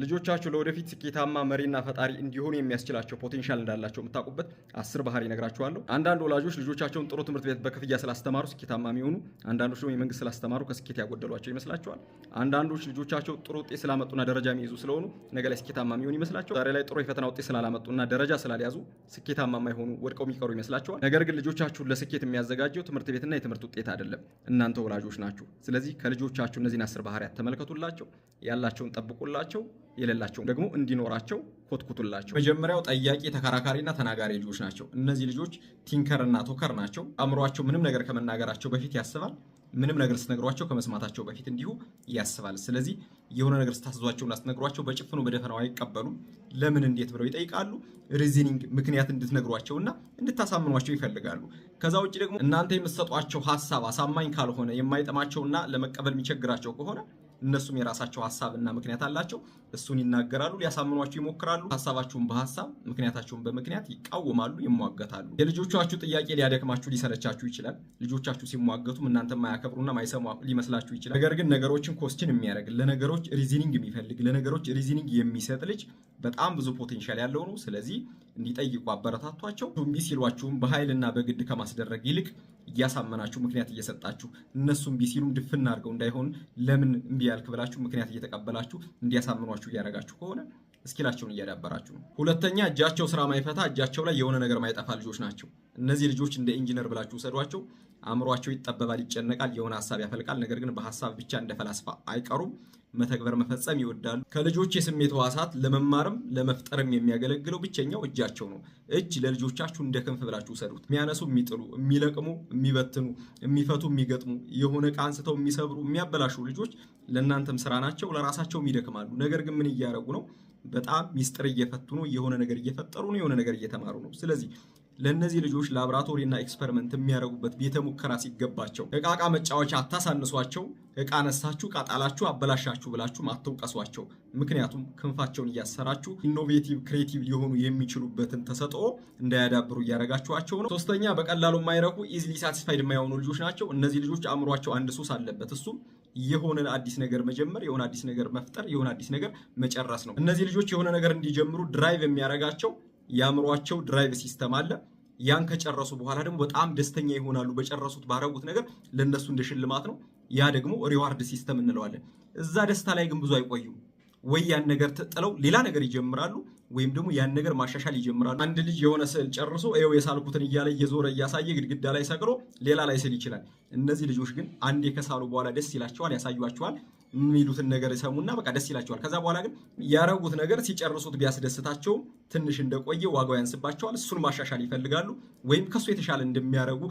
ልጆቻችሁ ለወደፊት ስኬታማ መሪና ፈጣሪ እንዲሆኑ የሚያስችላቸው ፖቴንሻል እንዳላቸው የምታውቁበት 10 ባህሪ እነግራችኋለሁ። አንዳንድ ወላጆች ልጆቻቸውን ጥሩ ትምህርት ቤት በክፍያ ስላስተማሩ ስኬታማ የሚሆኑ፣ አንዳንዶች ደግሞ የመንግስት ስላስተማሩ ከስኬት ያጎደሏቸው ይመስላቸዋል። አንዳንዶች ልጆቻቸው ጥሩ ውጤት ስላመጡና ደረጃ የሚይዙ ስለሆኑ ነገ ላይ ስኬታማ የሚሆኑ ይመስላቸዋል። ዛሬ ላይ ጥሩ የፈተና ውጤት ስላላመጡና ደረጃ ስላልያዙ ስኬታማ የማይሆኑ ወድቀው የሚቀሩ ይመስላቸዋል። ነገር ግን ልጆቻችሁን ለስኬት የሚያዘጋጀው ትምህርት ቤትና የትምህርት ውጤት አይደለም፣ እናንተ ወላጆች ናችሁ። ስለዚህ ከልጆቻችሁ እነዚህን 10 ባህሪያት ተመልከቱላቸው፣ ያላቸውን ጠብቁላቸው፣ የሌላቸውን ደግሞ እንዲኖራቸው ኮትኩቱላቸው። መጀመሪያው ጠያቂ፣ ተከራካሪና ተናጋሪ ልጆች ናቸው። እነዚህ ልጆች ቲንከር እና ቶከር ናቸው። አእምሯቸው ምንም ነገር ከመናገራቸው በፊት ያስባል። ምንም ነገር ስትነግሯቸው ከመስማታቸው በፊት እንዲሁ ያስባል። ስለዚህ የሆነ ነገር ስታስዟቸውና ስትነግሯቸው በጭፍኑ በደፈናው አይቀበሉም። ለምን እንዴት ብለው ይጠይቃሉ። ሪዝኒንግ ምክንያት እንድትነግሯቸውና እንድታሳምኗቸው ይፈልጋሉ። ከዛ ውጭ ደግሞ እናንተ የምትሰጧቸው ሀሳብ አሳማኝ ካልሆነ የማይጠማቸውና ለመቀበል የሚቸግራቸው ከሆነ እነሱም የራሳቸው ሀሳብና ምክንያት አላቸው። እሱን ይናገራሉ፣ ሊያሳምኗችሁ ይሞክራሉ። ሀሳባችሁን በሀሳብ ምክንያታችሁን በምክንያት ይቃወማሉ፣ ይሟገታሉ። የልጆቻችሁ ጥያቄ ሊያደክማችሁ ሊሰለቻችሁ ይችላል። ልጆቻችሁ ሲሟገቱም እናንተ ማያከብሩና ማይሰሙ ሊመስላችሁ ይችላል። ነገር ግን ነገሮችን ኮስችን የሚያደርግ ለነገሮች ሪዝኒንግ የሚፈልግ ለነገሮች ሪዝኒንግ የሚሰጥ ልጅ በጣም ብዙ ፖቴንሻል ያለው ነው። ስለዚህ እንዲጠይቁ አበረታቷቸው። እምቢ ሲሏችሁም በኃይልና በግድ ከማስደረግ ይልቅ እያሳመናችሁ ምክንያት እየሰጣችሁ እነሱም እምቢ ሲሉም ድፍና አድርገው እንዳይሆን ለምን እምቢ ያልክ ብላችሁ ምክንያት እየተቀበላችሁ እንዲያሳምኗችሁ እያደረጋችሁ ከሆነ እስኪላቸውን እያዳበራችሁ ነው። ሁለተኛ እጃቸው ስራ ማይፈታ እጃቸው ላይ የሆነ ነገር ማይጠፋ ልጆች ናቸው። እነዚህ ልጆች እንደ ኢንጂነር ብላችሁ ውሰዷቸው። አእምሯቸው ይጠበባል፣ ይጨነቃል፣ የሆነ ሀሳብ ያፈልቃል። ነገር ግን በሀሳብ ብቻ እንደ ፈላስፋ አይቀሩም። መተግበር መፈጸም ይወዳሉ። ከልጆች የስሜት ሕዋሳት ለመማርም ለመፍጠርም የሚያገለግለው ብቸኛው እጃቸው ነው። እጅ ለልጆቻችሁ እንደ ክንፍ ብላችሁ ውሰዱት። የሚያነሱ፣ የሚጥሉ፣ የሚለቅሙ፣ የሚበትኑ፣ የሚፈቱ፣ የሚገጥሙ፣ የሆነ ዕቃ አንስተው የሚሰብሩ፣ የሚያበላሹ ልጆች ለእናንተም ስራ ናቸው፣ ለራሳቸውም ይደክማሉ። ነገር ግን ምን እያደረጉ ነው? በጣም ሚስጥር እየፈቱ ነው። የሆነ ነገር እየፈጠሩ ነው። የሆነ ነገር እየተማሩ ነው። ስለዚህ ለእነዚህ ልጆች ላብራቶሪ እና ኤክስፐሪመንት የሚያደርጉበት ቤተ ሙከራ ሲገባቸው እቃ መጫወቻ አታሳንሷቸው። እቃ ነሳችሁ፣ እቃ ጣላችሁ፣ አበላሻችሁ ብላችሁ አትውቀሷቸው። ምክንያቱም ክንፋቸውን እያሰራችሁ ኢኖቬቲቭ ክሬቲቭ ሊሆኑ የሚችሉበትን ተሰጥኦ እንዳያዳብሩ እያደረጋችኋቸው ነው። ሶስተኛ በቀላሉ የማይረኩ ኢዝሊ ሳቲስፋይድ የማይሆኑ ልጆች ናቸው። እነዚህ ልጆች አእምሯቸው አንድ ሱስ አለበት። እሱም የሆነ አዲስ ነገር መጀመር፣ የሆነ አዲስ ነገር መፍጠር፣ የሆነ አዲስ ነገር መጨረስ ነው። እነዚህ ልጆች የሆነ ነገር እንዲጀምሩ ድራይቭ የሚያደርጋቸው የአእምሯቸው ድራይቭ ሲስተም አለ። ያን ከጨረሱ በኋላ ደግሞ በጣም ደስተኛ ይሆናሉ። በጨረሱት ባረጉት ነገር ለነሱ እንደ ሽልማት ነው። ያ ደግሞ ሪዋርድ ሲስተም እንለዋለን። እዛ ደስታ ላይ ግን ብዙ አይቆዩም። ወይ ያን ነገር ጥለው ሌላ ነገር ይጀምራሉ፣ ወይም ደግሞ ያን ነገር ማሻሻል ይጀምራሉ። አንድ ልጅ የሆነ ስዕል ጨርሶ ይኸው የሳልኩትን እያለ እየዞረ እያሳየ ግድግዳ ላይ ሰቅሎ ሌላ ላይ ስል ይችላል። እነዚህ ልጆች ግን አንዴ ከሳሉ በኋላ ደስ ይላቸዋል፣ ያሳዩአቸዋል። የሚሉትን ነገር ይሰሙና በቃ ደስ ይላቸዋል። ከዛ በኋላ ግን ያረጉት ነገር ሲጨርሱት ቢያስደስታቸውም ትንሽ እንደቆየ ዋጋው ያንስባቸዋል። እሱን ማሻሻል ይፈልጋሉ፣ ወይም ከሱ የተሻለ እንደሚያረጉ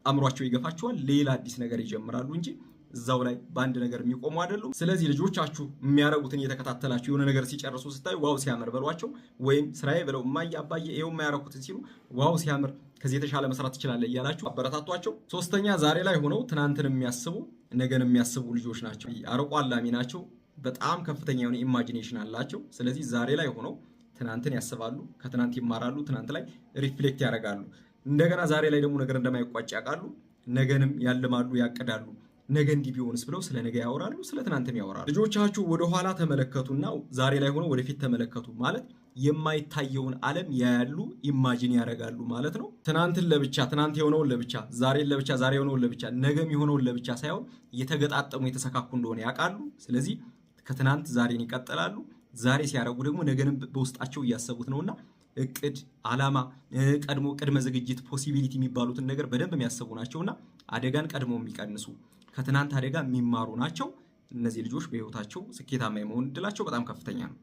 አእምሯቸው ይገፋቸዋል። ሌላ አዲስ ነገር ይጀምራሉ እንጂ እዛው ላይ በአንድ ነገር የሚቆሙ አይደሉም። ስለዚህ ልጆቻችሁ የሚያረጉትን እየተከታተላችሁ የሆነ ነገር ሲጨርሱ ስታዩ ዋው ሲያምር በሏቸው። ወይም ስራዬ ብለው እማዬ አባዬ ይኸው የማያረኩትን ሲሉ ዋው ሲያምር ከዚህ የተሻለ መስራት ትችላለህ እያላችሁ አበረታቷቸው። ሶስተኛ ዛሬ ላይ ሆነው ትናንትን የሚያስቡ ነገን የሚያስቡ ልጆች ናቸው። አርቆ አላሚ ናቸው። በጣም ከፍተኛ የሆነ ኢማጂኔሽን አላቸው። ስለዚህ ዛሬ ላይ ሆነው ትናንትን ያስባሉ፣ ከትናንት ይማራሉ፣ ትናንት ላይ ሪፍሌክት ያደርጋሉ። እንደገና ዛሬ ላይ ደግሞ ነገር እንደማይቋጭ ያውቃሉ። ነገንም ያልማሉ፣ ያቅዳሉ። ነገ እንዲህ ቢሆንስ ብለው ስለ ነገ ያወራሉ፣ ስለ ትናንትም ያወራሉ። ልጆቻችሁ ወደ ኋላ ተመለከቱና ዛሬ ላይ ሆነው ወደፊት ተመለከቱ ማለት የማይታየውን ዓለም ያያሉ፣ ኢማጂን ያደርጋሉ ማለት ነው። ትናንትን ለብቻ፣ ትናንት የሆነውን ለብቻ፣ ዛሬን ለብቻ፣ ዛሬ የሆነውን ለብቻ፣ ነገም የሆነውን ለብቻ ሳይሆን የተገጣጠሙ የተሰካኩ እንደሆነ ያውቃሉ። ስለዚህ ከትናንት ዛሬን ይቀጥላሉ። ዛሬ ሲያደርጉ ደግሞ ነገንም በውስጣቸው እያሰቡት ነውና እቅድ፣ ዓላማ፣ ቀድሞ ቅድመ ዝግጅት፣ ፖሲቢሊቲ የሚባሉትን ነገር በደንብ የሚያስቡ ናቸውና አደጋን ቀድሞ የሚቀንሱ ከትናንት አደጋ የሚማሩ ናቸው። እነዚህ ልጆች በህይወታቸው ስኬታማ የመሆን እድላቸው በጣም ከፍተኛ ነው።